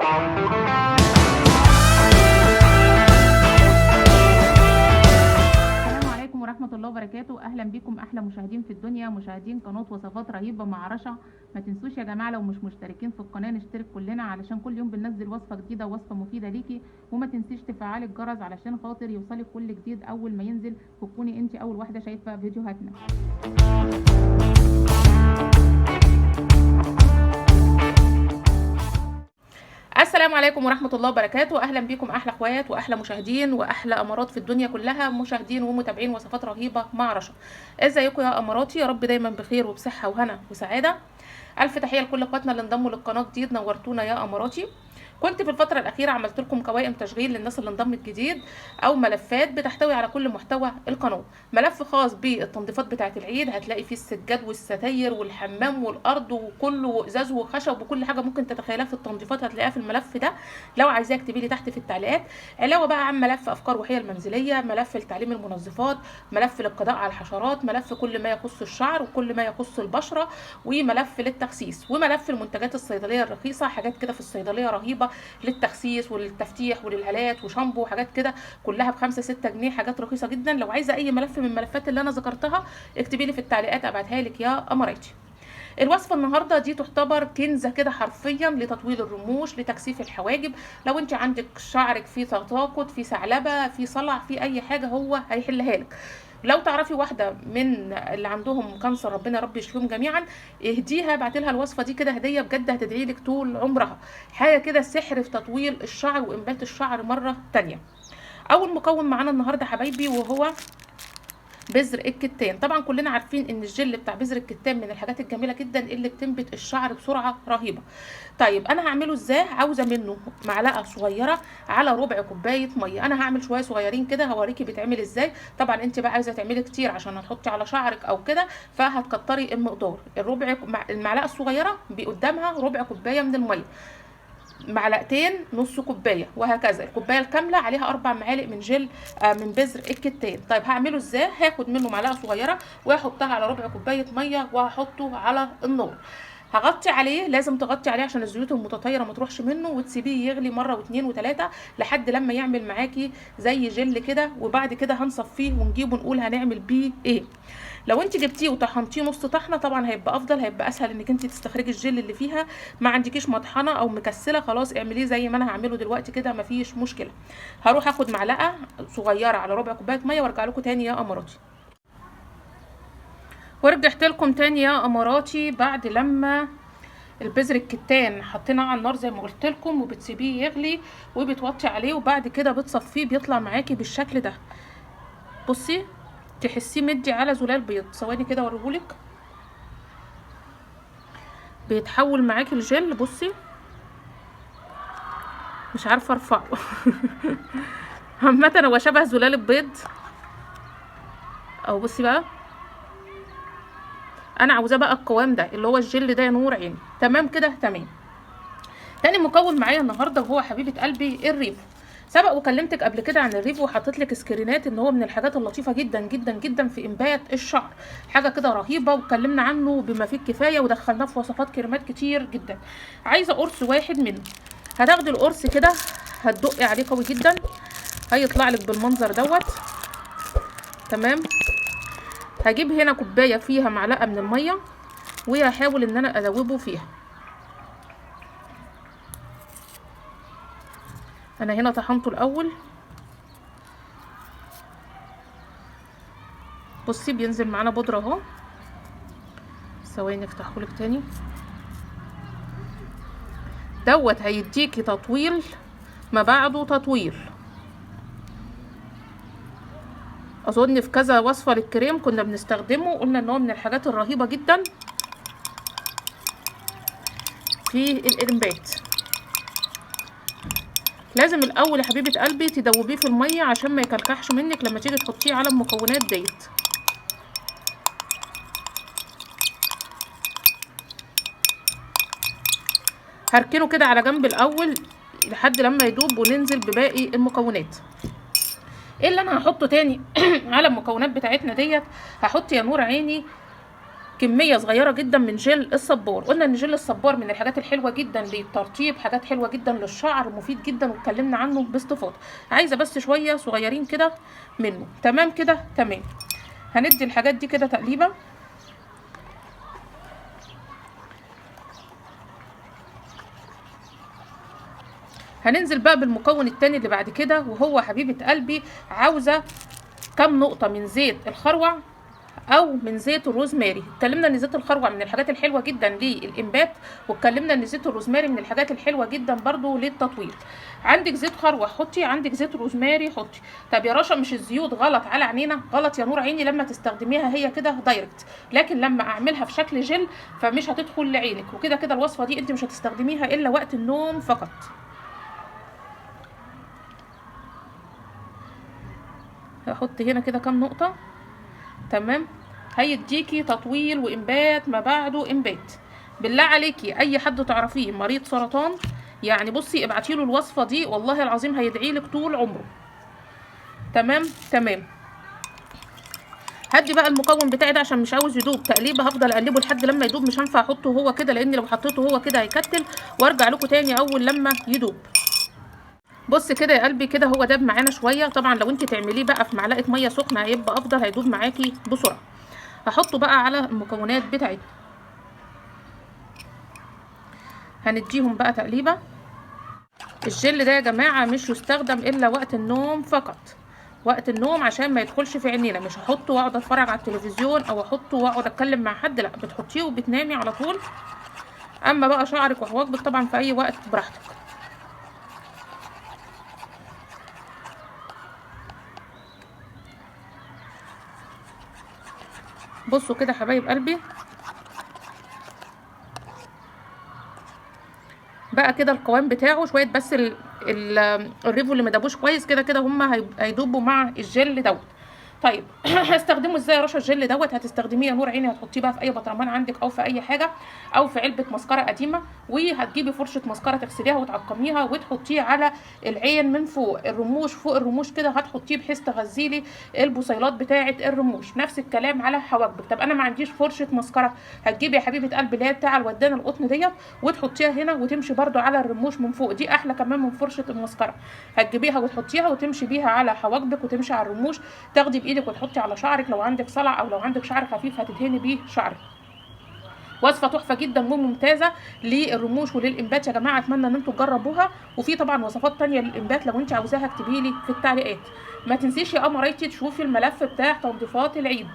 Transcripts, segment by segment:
السلام عليكم ورحمة الله وبركاته. أهلا بكم أحلى مشاهدين في الدنيا، مشاهدين قناة وصفات رهيبة مع رشا. ما تنسوش يا جماعة لو مش مشتركين في القناة نشترك كلنا، علشان كل يوم بننزل وصفة جديدة ووصفة مفيدة ليكي. وما تنسيش تفعلي الجرس علشان خاطر يوصلك كل جديد أول ما ينزل، وتكوني انت أول واحدة شايفة فيديوهاتنا. السلام عليكم ورحمة الله وبركاته. أهلا بكم أحلى أخوات وأحلى مشاهدين وأحلى أمارات في الدنيا كلها، مشاهدين ومتابعين وصفات رهيبة مع رشا. ازيكم يا أماراتي؟ يا رب دايما بخير وبصحة وهنا وسعادة. ألف تحية لكل أخواتنا اللي انضموا للقناة جديد، نورتونا يا أماراتي. كنت في الفترة الأخيرة عملت لكم قوائم تشغيل للناس اللي انضمت جديد، أو ملفات بتحتوي على كل محتوى القناة. ملف خاص بالتنظيفات بتاعة العيد، هتلاقي فيه السجاد والستاير والحمام والأرض وكله، وإزاز وخشب وكل حاجة ممكن تتخيلها في التنظيفات هتلاقيها في الملف ده. لو عايزاه اكتبي لي تحت في التعليقات. علاوة بقى عن ملف أفكار وحيل المنزلية، ملف لتعليم المنظفات، ملف للقضاء على الحشرات، ملف كل ما يخص الشعر وكل ما يخص البشرة، وملف للتخسيس، وملف المنتجات الصيدلية الرخيصة، حاجات كده في الصيدلية رهيبة للتخسيس وللتفتيح وللهالات وشامبو وحاجات كده كلها ب5 6 جنيه، حاجات رخيصه جدا. لو عايزه اي ملف من الملفات اللي انا ذكرتها اكتبي لي في التعليقات ابعتها لك يا اماراتي. الوصفه النهارده دي تعتبر كنزه كده حرفيا لتطويل الرموش، لتكثيف الحواجب. لو انت عندك شعرك فيه تساقط، فيه ثعلبه، فيه صلع، فيه اي حاجه هو هيحلها لك. لو تعرفي واحده من اللي عندهم كانسر، ربنا رب يشفيهم جميعا، اهديها، ابعتي لها الوصفه دي كده هديه، بجد هتدعي لك طول عمرها. حاجه كده سحر في تطويل الشعر وانبات الشعر مره تانية. اول مكون معانا النهارده حبايبي وهو بذر الكتان. طبعا كلنا عارفين ان الجل بتاع بذر الكتان من الحاجات الجميله جدا اللي بتنبت الشعر بسرعه رهيبه. طيب انا هعمله ازاي؟ عاوزه منه معلقه صغيره على ربع كوبايه ميه. انا هعمل شويه صغيرين كده هوريكي بيتعمل ازاي. طبعا انت بقى عايزه تعملي كتير عشان هتحطي على شعرك او كده، فهتكتري المقدار. المعلقه الصغيره بقدامها ربع كوبايه من الميه، معلقتين نص كوبايه، وهكذا. الكوبايه الكامله عليها 4 معالق من جل من بذر الكتان. طيب هعمله ازاي؟ هاخد منه معلقه صغيره وهحطها على ربع كوبايه ميه وهحطه على النار. هغطي عليه، لازم تغطي عليه عشان الزيوت المتطيره ما تروحش منه، وتسيبيه يغلي مره واثنين وثلاثه لحد لما يعمل معاكي زي جل كده. وبعد كده هنصفيه ونجيبه نقول هنعمل بيه ايه. لو انت جبتيه وطحنتيه نص طحنه طبعا هيبقى افضل، هيبقى اسهل انك انت تستخرجي الجل اللي فيها. ما عندكيش مطحنه او مكسله، خلاص اعمليه زي ما انا هعمله دلوقتي كده، مفيش مشكله. هروح اخد معلقه صغيره على ربع كوبايه ميه وارجع لكم تاني يا اماراتي. ورجعت لكم تاني يا اماراتي بعد لما البذر الكتان حطيناه على النار زي ما قلت لكم، وبتسيبيه يغلي وبتوطي عليه، وبعد كده بتصفيه بيطلع معاكي بالشكل ده. بصي تحسيه مدي على زلال بيض. ثواني كده اوريهولك. بيتحول معاكي الجل، بصي مش عارفه ارفعه عامه هو شبه زلال البيض. او بصي بقى، انا عاوزاه بقى القوام ده اللي هو الجل ده، يا نور عيني. تمام كده تمام. تاني مكون معايا النهارده وهو حبيبه قلبي الريفو. سبق وكلمتك قبل كده عن الريفو وحطيت لك سكرينات ان هو من الحاجات اللطيفه جدا جدا جدا في انبات الشعر، حاجه كده رهيبه، واتكلمنا عنه بما فيه الكفايه ودخلناه في وصفات كريمات كتير جدا. عايزه قرص واحد منه. هتاخدي القرص كده هتدقي عليه قوي جدا، هيطلع لك بالمنظر دوت. تمام. هجيب هنا كوبايه فيها معلقه من الميه، وهحاول ان انا ادوبه فيها. انا هنا طحنته الاول، بصي بينزل معانا بودره اهو. ثواني افتحهولك تاني. دوت هيديكي تطويل ما بعده تطويل. اظن في كذا وصفه للكريم كنا بنستخدمه، قلنا ان هو من الحاجات الرهيبه جدا في الانبات. لازم الاول يا حبيبه قلبي تدوبيه في الميه عشان ما يكلكحش منك لما تيجي تحطيه على المكونات ديت. هركنه كده على جنب الاول لحد لما يدوب وننزل بباقي المكونات. ايه اللي انا هحطه تاني على المكونات بتاعتنا ديت؟ هحط يا نور عيني كميه صغيره جدا من جل الصبار. قلنا ان جل الصبار من الحاجات الحلوه جدا للترطيب، حاجات حلوه جدا للشعر، مفيد جدا واتكلمنا عنه باستفاضه. عايزه بس شويه صغيرين كده منه. تمام كده تمام. هندي الحاجات دي كده تقليبه. هننزل بقى بالمكون التاني اللي بعد كده، وهو حبيبه قلبي عاوزه كام نقطه من زيت الخروع او من زيت الروزماري. اتكلمنا ان زيت الخروع من الحاجات الحلوه جدا للانبات، واتكلمنا ان زيت الروزماري من الحاجات الحلوه جدا برضو للتطويل. عندك زيت خروع حطي، عندك زيت روزماري حطي. طب يا رشا مش الزيوت غلط على عينينا؟ غلط يا نور عيني لما تستخدميها هي كده دايركت، لكن لما اعملها في شكل جل فمش هتدخل لعينك. وكده كده الوصفه دي انت مش هتستخدميها الا وقت النوم فقط. هحط هنا كده كام نقطه. تمام. هيديكي تطويل وانبات ما بعده انبات. بالله عليكي اي حد تعرفيه مريض سرطان، يعني بصي ابعتيله الوصفه دي والله العظيم هيدعيلك طول عمره. تمام تمام. هدي بقى المكون بتاعي ده عشان مش عاوز يدوب تقليبه، هفضل اقلبه لحد لما يدوب. مش هينفع احطه هو كده، لان لو حطيته هو كده هيكتل، وارجع لكم تاني اول لما يدوب. بص كده يا قلبي، كده هو داب معانا شويه. طبعا لو انت تعمليه بقى في معلقه ميه سخنه هيبقى افضل، هيدوب معاكي بسرعه. هحطه بقى على المكونات بتاعتنا. هنديهم بقى تقليبه. الجل ده يا جماعه مش يستخدم الا وقت النوم فقط، وقت النوم عشان ما يدخلش في عينينا. مش هحطه واقعد اتفرج على التلفزيون او احطه واقعد اتكلم مع حد، لا، بتحطيه وبتنامي على طول. اما بقى شعرك وحواجبك طبعا في اي وقت براحتك. بصوا كده حبايب قلبي، بقى كده القوام بتاعه شويه بس الريفو اللي مدابوش كويس كده كده هما هيدوبوا مع الجل دوت. طيب هستخدمه ازاي يا رشا الجل دوت؟ هتستخدميه يا نور عيني، هتحطيه بقى في اي برطمان عندك او في اي حاجه، او في علبه مسكره قديمه، وهتجيبي فرشه مسكره تغسليها وتعقميها وتحطيه على العين من فوق الرموش. فوق الرموش كده هتحطيه بحيث تغذيلي البصيلات بتاعه الرموش. نفس الكلام على حواجبك. طب انا ما عنديش فرشه مسكره، هتجيبي يا حبيبه قلبي اللي هي بتاع الودان القطن ديت وتحطيها هنا وتمشي برده على الرموش من فوق. دي احلى كمان من فرشه المسكره. هتجيبيها وتحطيها وتمشي بيها على حواجبك وتمشي على الرموش. تاخدي بايدك وتحطي على شعرك لو عندك صلع، او لو عندك شعر خفيف هتدهني بيه شعرك. وصفه تحفه جدا وممتازه للرموش وللانبات يا جماعه. اتمنى ان انتم تجربوها. وفي طبعا وصفات تانية للانبات لو انت عاوزاها اكتبي لي في التعليقات. ما تنسيش يا قمريتي تشوفي الملف بتاع تنظيفات العيد.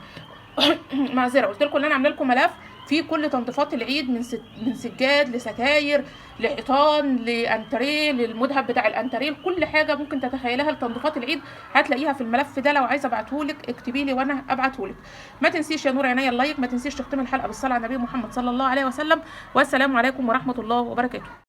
معذره، قلت لكم ان انا عامله لكم ملف في كل تنظيفات العيد، من سجاد لستاير لحيطان لانتريه للمذهب بتاع الانتريه، كل حاجه ممكن تتخيلها لتنظيفات العيد هتلاقيها في الملف ده. لو عايزه ابعتهولك اكتبي لي وانا ابعتهولك. ما تنسيش يا نور عينيا اللايك، ما تنسيش تختمي الحلقه بالصلاه على النبي محمد صلى الله عليه وسلم. والسلام عليكم ورحمه الله وبركاته.